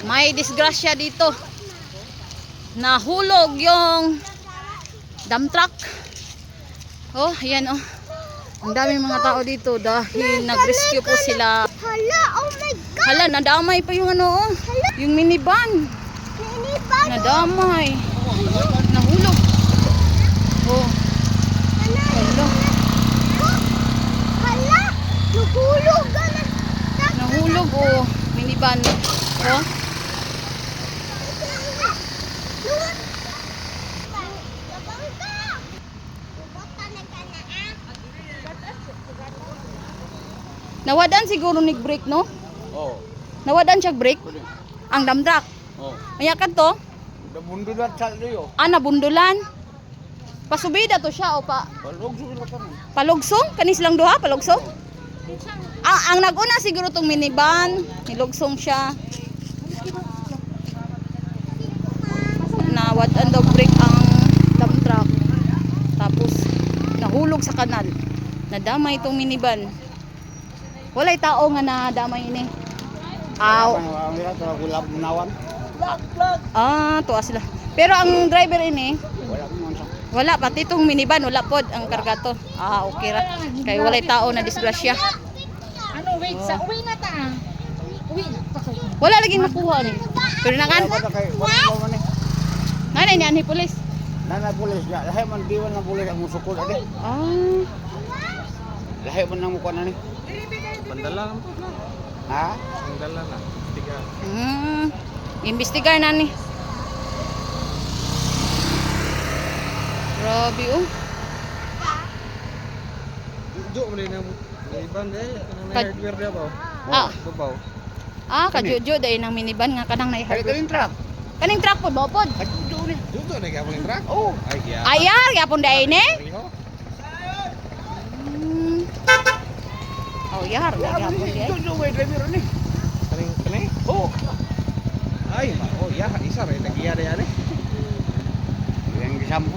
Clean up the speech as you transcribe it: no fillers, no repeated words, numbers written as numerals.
May disgrasya dito. Nahulog yung dump truck. Oh, ayan oh. Ang daming mga tao dito dahil nag-rescue po sila. Hala, oh my God! Hala, nadamay pa yung ano oh. Yung minivan. Minivan! Nadamay. Nahulog. Oh. Hala! Hala. Hala! Nahulog! Nahulog oh. Minivan. Oh. Nawadan siguro ni brake no? Oh. Nawadan siya brake? Ang dump truck. Oh. Maya ka to? Nabundulan sa liyo. Nabundulan. Pasubida to siya o pa? Palugsong na kami. Palugsong? Kanis lang duha? Palugsong? Ang naguna siguro tong minivan. Nilugsong siya. Nawadan daw brake ang dump truck. Tapos nahulog sa kanal. Nadamay itong minivan. Walay tao nga nadamay ini. Aw. Tuwa sila. Pero ang driver ini, wala pati itong minivan, wala pod ang kargato. Okay ra. Kay walay tao na disgrasya. Ano, wait, sa uwi na ta. Uwi na. Wala lagi nakuha ni. Pero nakan. Ngana ni ani pulis. Nana pulis ya, lahi man diwan na pulis ang musukol ade. Lahi man nang mukha na ni. Pandala lang po na. Ha? Pandala na. Tiga. Imbestigar na ni. Grabe oh. Jo mo na iban eh. Kanang Kad- hardware dia ba? Babaw. Kajujo dahil ng minivan nga kanang Hari naihag. kaling truck. Kaning truck pod ba pod? Ay do ni. Juto na kaya mo ng truck? Oh. Ay kaya. Ayar gyapon dai ni. Oh, yar gyapon di. Do way driver ni. Kaning kaning. Oh. Ay, oh ya, isa rin nagiya na yan eh. Yang gisampo.